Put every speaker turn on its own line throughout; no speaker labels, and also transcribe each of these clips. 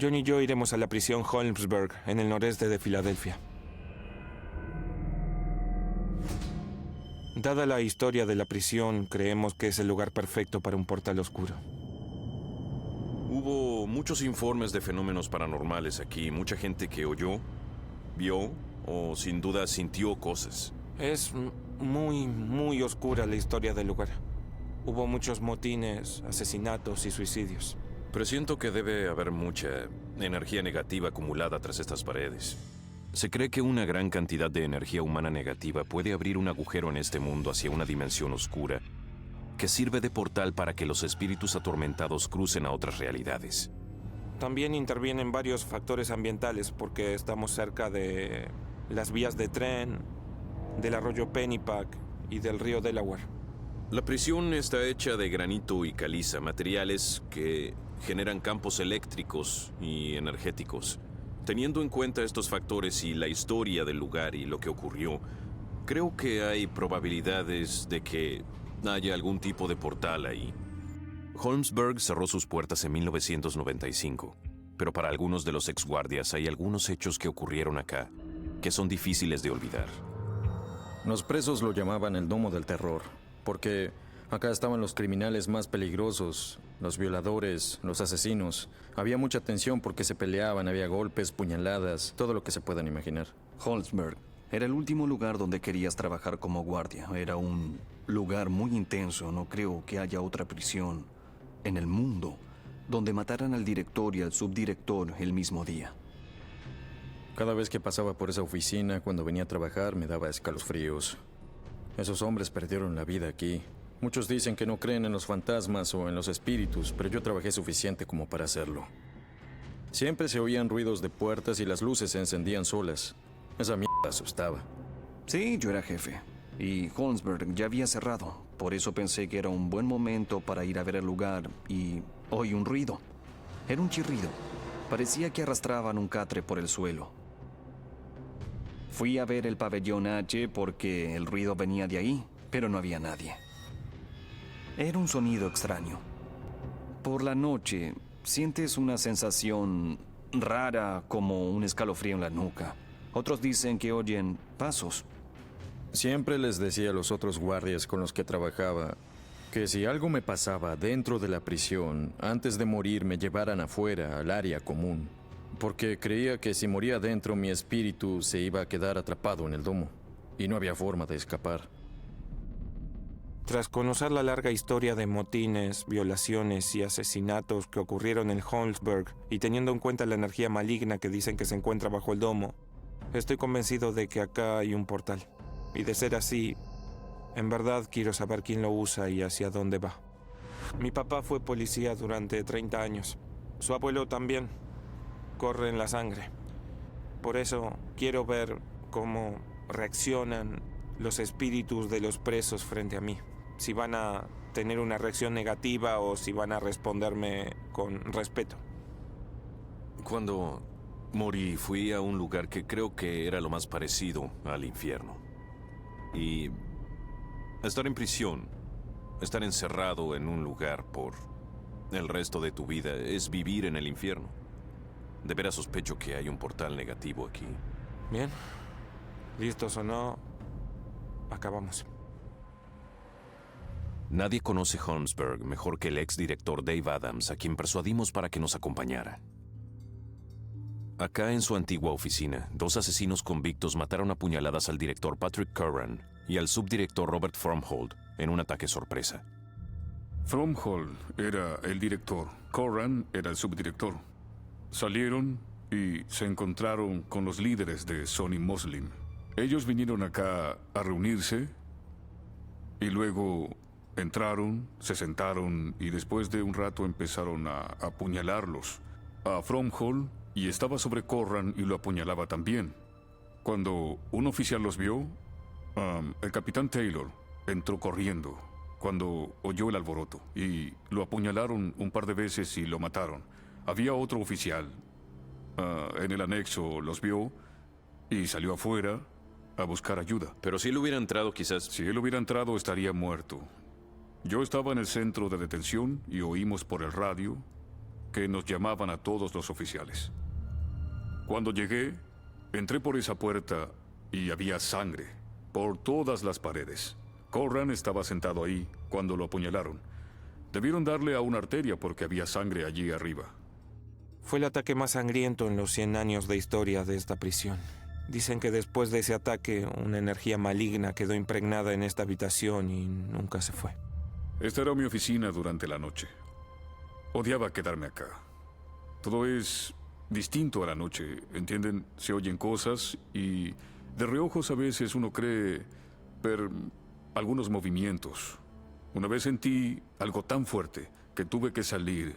John y yo iremos a la prisión Holmesburg, en el noreste de Filadelfia. Dada la historia de la prisión, creemos que es el lugar perfecto para un portal oscuro.
Hubo muchos informes de fenómenos paranormales aquí, mucha gente que oyó, vio o sin duda sintió cosas.
Es muy oscura la historia del lugar. Hubo muchos motines, asesinatos y suicidios.
Presiento que debe haber mucha energía negativa acumulada tras estas paredes. Se cree que una gran cantidad de energía humana negativa puede abrir un agujero en este mundo hacia una dimensión oscura que sirve de portal para que los espíritus atormentados crucen a otras realidades.
También intervienen varios factores ambientales porque estamos cerca de las vías de tren, del arroyo Pennypack y del río Delaware.
La prisión está hecha de granito y caliza, materiales que generan campos eléctricos y energéticos. Teniendo en cuenta estos factores y la historia del lugar y lo que ocurrió, creo que hay probabilidades de que haya algún tipo de portal ahí. Holmesburg cerró sus puertas en 1995, pero para algunos de los exguardias hay algunos hechos que ocurrieron acá que son difíciles de olvidar.
Los presos lo llamaban el Domo del Terror, porque acá estaban los criminales más peligrosos, los violadores, los asesinos. Había mucha tensión porque se peleaban, había golpes, puñaladas, todo lo que se puedan imaginar.
Holmesburg era el último lugar donde querías trabajar como guardia. Era un lugar muy intenso. No creo que haya otra prisión en el mundo donde mataran al director y al subdirector el mismo día.
Cada vez que pasaba por esa oficina, cuando venía a trabajar, me daba escalofríos. Esos hombres perdieron la vida aquí. Muchos dicen que no creen en los fantasmas o en los espíritus, pero yo trabajé suficiente como para hacerlo. Siempre se oían ruidos de puertas y las luces se encendían solas. Esa mierda asustaba.
Sí, yo era jefe. Y Holmesburg ya había cerrado. Por eso pensé que era un buen momento para ir a ver el lugar y oí un ruido. Era un chirrido. Parecía que arrastraban un catre por el suelo. Fui a ver el pabellón H porque el ruido venía de ahí, pero no había nadie. Era un sonido extraño. Por la noche, sientes una sensación rara como un escalofrío en la nuca. Otros dicen que oyen pasos.
Siempre les decía a los otros guardias con los que trabajaba que si algo me pasaba dentro de la prisión, antes de morir me llevaran afuera, al área común. Porque creía que si moría dentro, mi espíritu se iba a quedar atrapado en el domo. Y no había forma de escapar.
Tras conocer la larga historia de motines, violaciones y asesinatos que ocurrieron en Holmesburg y teniendo en cuenta la energía maligna que dicen que se encuentra bajo el domo, estoy convencido de que acá hay un portal. Y de ser así, en verdad quiero saber quién lo usa y hacia dónde va. Mi papá fue policía durante 30 años. Su abuelo también. Corre en la sangre. Por eso quiero ver cómo reaccionan los espíritus de los presos frente a mí. Si van a tener una reacción negativa o si van a responderme con respeto.
Cuando morí, fui a un lugar que creo que era lo más parecido al infierno. Y estar en prisión, estar encerrado en un lugar por el resto de tu vida, es vivir en el infierno. De veras sospecho que hay un portal negativo aquí.
Bien. ¿Listos o no? Acabamos.
Nadie conoce Holmesburg mejor que el exdirector Dave Adams, a quien persuadimos para que nos acompañara. Acá en su antigua oficina, 2 asesinos convictos mataron a puñaladas al director Patrick Curran y al subdirector Robert Fromhold en un ataque sorpresa.
Fromhold era el director, Curran era el subdirector. Salieron y se encontraron con los líderes de Sonny Muslim. Ellos vinieron acá a reunirse y luego entraron, se sentaron y después de un rato empezaron a apuñalarlos. A Fromhold y estaba sobre Curran y lo apuñalaba también. Cuando un oficial los vio, el capitán Taylor entró corriendo cuando oyó el alboroto y lo apuñalaron un par de veces y lo mataron. Había otro oficial en el anexo, los vio y salió afuera a buscar ayuda.
Pero si él hubiera entrado, quizás...
Si él hubiera entrado, estaría muerto. Yo estaba en el centro de detención y oímos por el radio que nos llamaban a todos los oficiales. Cuando llegué, entré por esa puerta y había sangre por todas las paredes. Corran estaba sentado ahí cuando lo apuñalaron. Debieron darle a una arteria porque había sangre allí arriba.
Fue el ataque más sangriento en los 100 años de historia de esta prisión. Dicen que después de ese ataque, una energía maligna quedó impregnada en esta habitación y nunca se fue.
Esta era mi oficina durante la noche. Odiaba quedarme acá. Todo es distinto a la noche, ¿entienden? Se oyen cosas y de reojos a veces uno cree ver algunos movimientos. Una vez sentí algo tan fuerte que tuve que salir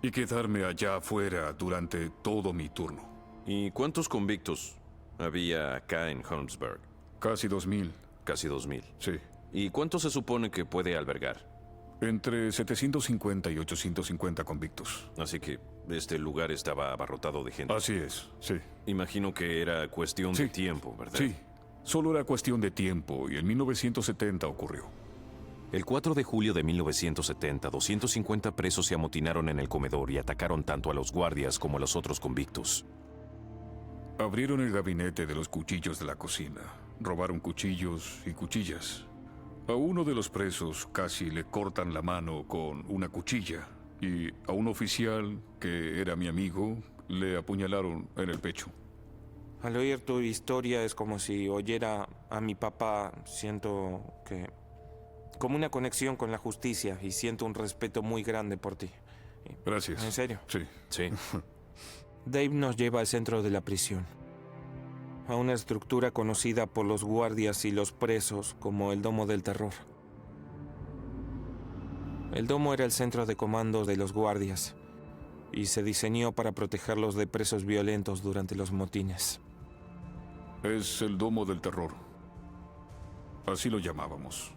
y quedarme allá afuera durante todo mi turno.
¿Y cuántos convictos había acá en Holmesburg?
Casi 2000.
Casi 2000.
Sí.
¿Y cuánto se supone que puede albergar?
Entre 750 y 850 convictos.
Así que este lugar estaba abarrotado de gente.
Así es, sí.
Imagino que era cuestión de tiempo, ¿verdad?
Sí, solo era cuestión de tiempo y en 1970 ocurrió.
El 4 de julio de 1970, 250 presos se amotinaron en el comedor y atacaron tanto a los guardias como a los otros convictos.
Abrieron el gabinete de los cuchillos de la cocina. Robaron cuchillos y cuchillas. A uno de los presos casi le cortan la mano con una cuchilla. Y a un oficial, que era mi amigo, le apuñalaron en el pecho.
Al oír tu historia es como si oyera a mi papá. Siento que... como una conexión con la justicia y siento un respeto muy grande por ti.
Gracias.
¿En serio?
Sí.
Sí.
Dave nos lleva al centro de la prisión, a una estructura conocida por los guardias y los presos como el Domo del Terror. El domo era el centro de comando de los guardias y se diseñó para protegerlos de presos violentos durante los motines.
Es el Domo del Terror. Así lo llamábamos.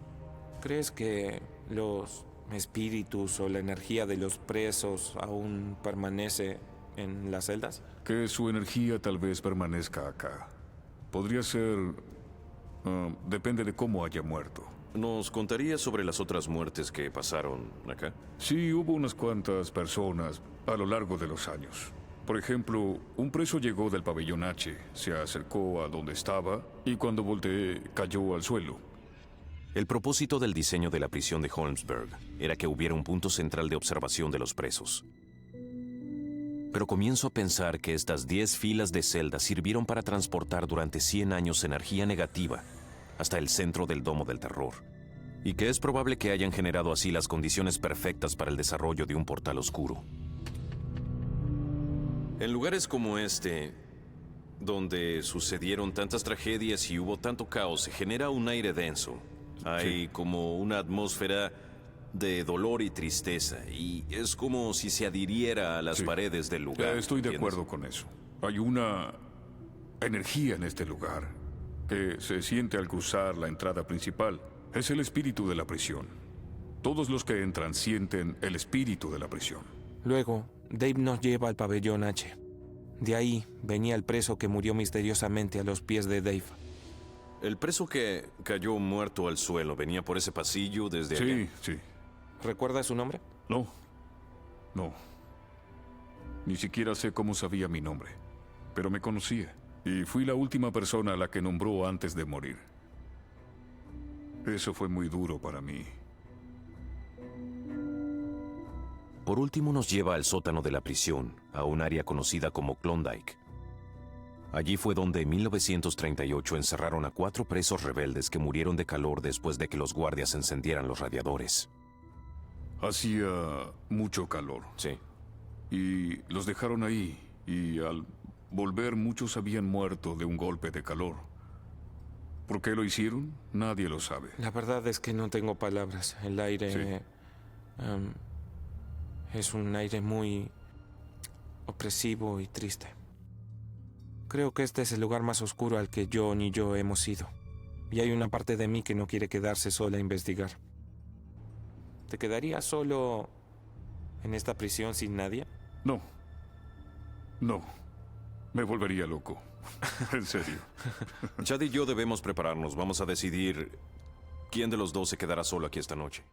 ¿Crees que los espíritus o la energía de los presos aún permanece en las celdas?
Que su energía tal vez permanezca acá. Podría ser... depende de cómo haya muerto.
¿Nos contarías sobre las otras muertes que pasaron acá?
Sí, hubo unas cuantas personas a lo largo de los años. Por ejemplo, un preso llegó del pabellón H, se acercó a donde estaba y cuando volteé cayó al suelo.
El propósito del diseño de la prisión de Holmesburg era que hubiera un punto central de observación de los presos. Pero comienzo a pensar que estas 10 filas de celdas sirvieron para transportar durante 100 años energía negativa hasta el centro del Domo del Terror, y que es probable que hayan generado así las condiciones perfectas para el desarrollo de un portal oscuro. En lugares como este, donde sucedieron tantas tragedias y hubo tanto caos, se genera un aire denso. Hay como una atmósfera de dolor y tristeza, y es como si se adhiriera a las paredes del lugar.
Estoy de
¿entiendes?
acuerdo con eso. Hay una energía en este lugar que se siente al cruzar la entrada principal. Es el espíritu de la prisión. Todos los que entran sienten el espíritu de la prisión.
Luego, Dave nos lleva al pabellón H. De ahí venía el preso que murió misteriosamente a los pies de Dave.
El preso que cayó muerto al suelo venía por ese pasillo desde allá.
Sí, sí.
¿Recuerdas su nombre?
No. No. Ni siquiera sé cómo sabía mi nombre. Pero me conocía. Y fui la última persona a la que nombró antes de morir. Eso fue muy duro para mí.
Por último nos lleva al sótano de la prisión, a un área conocida como Klondike. Allí fue donde en 1938 encerraron a 4 presos rebeldes que murieron de calor después de que los guardias encendieran los radiadores.
Hacía mucho calor.
Sí.
Y los dejaron ahí. Y al volver muchos habían muerto de un golpe de calor. ¿Por qué lo hicieron? Nadie lo sabe.
La verdad es que no tengo palabras. El aire... es un aire muy opresivo y triste. Creo que este es el lugar más oscuro al que yo ni yo hemos ido. Y hay una parte de mí que no quiere quedarse sola a investigar. ¿Te quedarías solo en esta prisión sin nadie?
No. No. Me volvería loco. En serio.
Chad y yo debemos prepararnos. Vamos a decidir quién de los dos se quedará solo aquí esta noche.